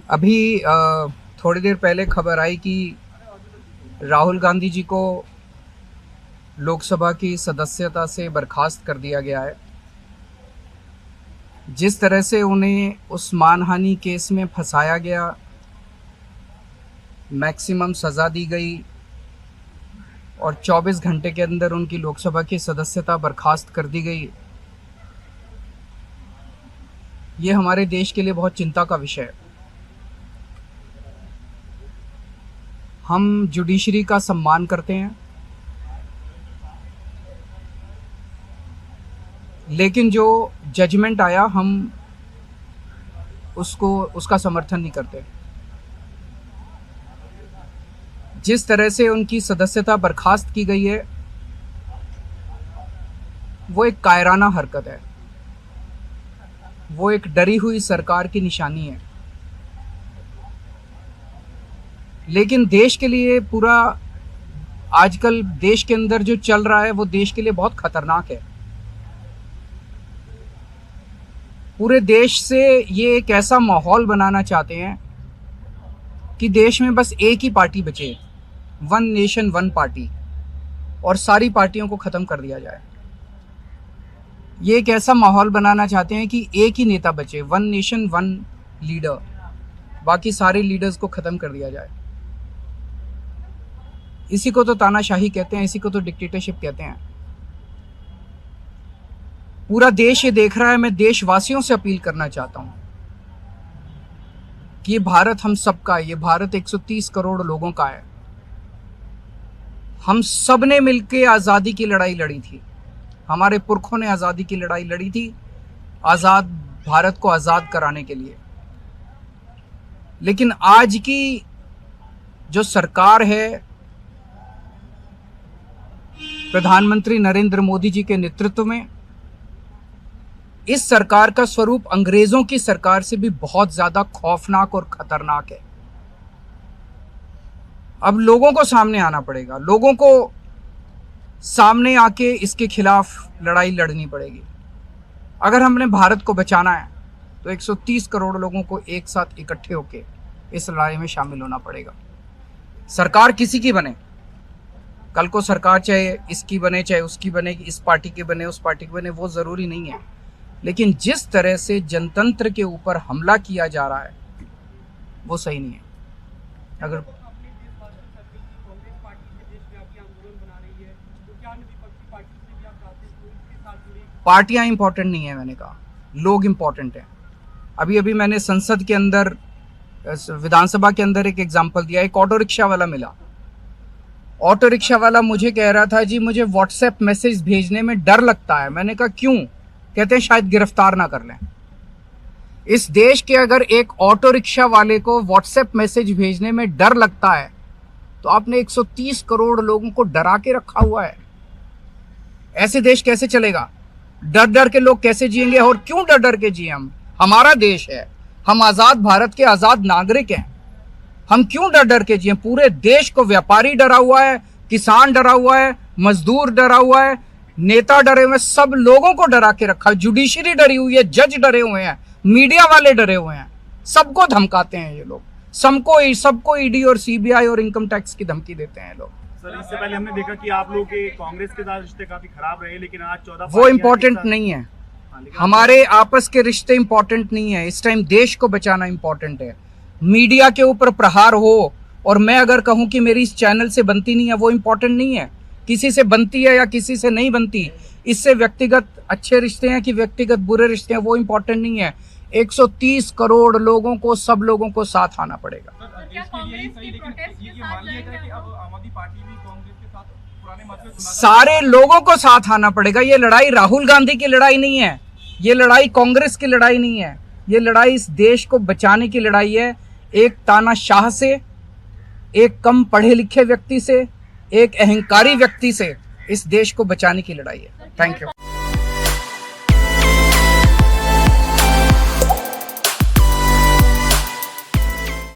अभी थोड़ी देर पहले खबर आई कि राहुल गांधी जी को लोकसभा की सदस्यता से बर्खास्त कर दिया गया है। जिस तरह से उन्हें उस मानहानि केस में फंसाया गया, मैक्सिमम सज़ा दी गई और 24 घंटे के अंदर उनकी लोकसभा की सदस्यता बर्खास्त कर दी गई, ये हमारे देश के लिए बहुत चिंता का विषय है। हम जुडिशरी का सम्मान करते हैं, लेकिन जो जजमेंट आया हम उसका समर्थन नहीं करते। जिस तरह से उनकी सदस्यता बर्खास्त की गई है, वो एक कायराना हरकत है, वो एक डरी हुई सरकार की निशानी है। लेकिन देश के लिए पूरा आजकल देश के अंदर जो चल रहा है वो देश के लिए बहुत खतरनाक है। पूरे देश से ये एक ऐसा माहौल बनाना चाहते हैं कि देश में बस एक ही पार्टी बचे, वन नेशन वन पार्टी, और सारी पार्टियों को ख़त्म कर दिया जाए। ये एक ऐसा माहौल बनाना चाहते हैं कि एक ही नेता बचे, वन नेशन वन लीडर, बाकी सारे लीडर्स को ख़त्म कर दिया जाए। इसी को तो तानाशाही कहते हैं, इसी को तो डिक्टेटरशिप कहते हैं। पूरा देश ये देख रहा है। मैं देशवासियों से अपील करना चाहता हूं कि ये भारत हम सबका है, ये भारत 130 करोड़ लोगों का है। हम सब ने मिलकर आज़ादी की लड़ाई लड़ी थी, हमारे पुरखों ने आज़ादी की लड़ाई लड़ी थी, आज़ाद भारत को आज़ाद कराने के लिए। लेकिन आज की जो सरकार है, प्रधानमंत्री नरेंद्र मोदी जी के नेतृत्व में, इस सरकार का स्वरूप अंग्रेजों की सरकार से भी बहुत ज्यादा खौफनाक और खतरनाक है। अब लोगों को सामने आना पड़ेगा, लोगों को सामने आके इसके खिलाफ लड़ाई लड़नी पड़ेगी। अगर हमने भारत को बचाना है तो 130 करोड़ लोगों को एक साथ इकट्ठे होके इस लड़ाई में शामिल होना पड़ेगा। सरकार किसी की बने, कल को सरकार चाहे इसकी बने चाहे उसकी बने, इस पार्टी की बने उस पार्टी की बने, वो ज़रूरी नहीं है। लेकिन जिस तरह से जनतंत्र के ऊपर हमला किया जा रहा है वो सही नहीं है। अगर पार्टियां इंपॉर्टेंट नहीं है, मैंने कहा लोग इंपॉर्टेंट हैं। अभी अभी मैंने संसद के अंदर, विधानसभा के अंदर एक एग्जाम्पल दिया। एक ऑटो रिक्शा वाला मिला, ऑटो रिक्शा वाला मुझे कह रहा था जी मुझे व्हाट्सएप मैसेज भेजने में डर लगता है। मैंने कहा क्यों? कहते हैं शायद गिरफ्तार ना कर लें। इस देश के अगर एक ऑटो रिक्शा वाले को व्हाट्सएप मैसेज भेजने में डर लगता है तो आपने 130 करोड़ लोगों को डरा के रखा हुआ है। ऐसे देश कैसे चलेगा? डर डर के लोग कैसे जिएंगे? और क्यों डर डर के जिए? हमारा देश है, हम आजाद भारत के आजाद नागरिक हैं, हम क्यों डर डर के जिए? पूरे देश को व्यापारी डरा हुआ है, किसान डरा हुआ है, मजदूर डरा हुआ है, नेता डरे हुए हैं, सब लोगों को डरा के रखा है। जुडिशरी डरी हुई है, जज डरे हुए हैं, मीडिया वाले डरे हुए हैं, सबको धमकाते हैं ये लोग, सबको ईडी और सीबीआई और इनकम टैक्स की धमकी देते हैं लोग। सर, इससे पहले हमने देखा कि आप लोग के कांग्रेस के साथ रिश्ते काफी खराब रहे, लेकिन आज 14 वो इम्पोर्टेंट नहीं है। हमारे आपस के रिश्ते इंपॉर्टेंट नहीं है। इस टाइम देश को बचाना इंपॉर्टेंट है। मीडिया के ऊपर प्रहार हो और मैं अगर कहूं कि मेरी इस चैनल से बनती नहीं है, वो इंपॉर्टेंट नहीं है। किसी से बनती है या किसी से नहीं बनती, इससे व्यक्तिगत अच्छे रिश्ते हैं कि व्यक्तिगत बुरे रिश्ते हैं, वो इंपॉर्टेंट नहीं है। 130 करोड़ लोगों को, सब लोगों को साथ आना पड़ेगा। सारे लोगों को साथ आना पड़ेगा। ये लड़ाई राहुल गांधी की लड़ाई नहीं है, ये लड़ाई कांग्रेस की लड़ाई नहीं है, ये लड़ाई इस देश को बचाने की लड़ाई है। एक तानाशाह से, एक कम पढ़े लिखे व्यक्ति से, एक अहंकारी व्यक्ति से इस देश को बचाने की लड़ाई है। Thank you.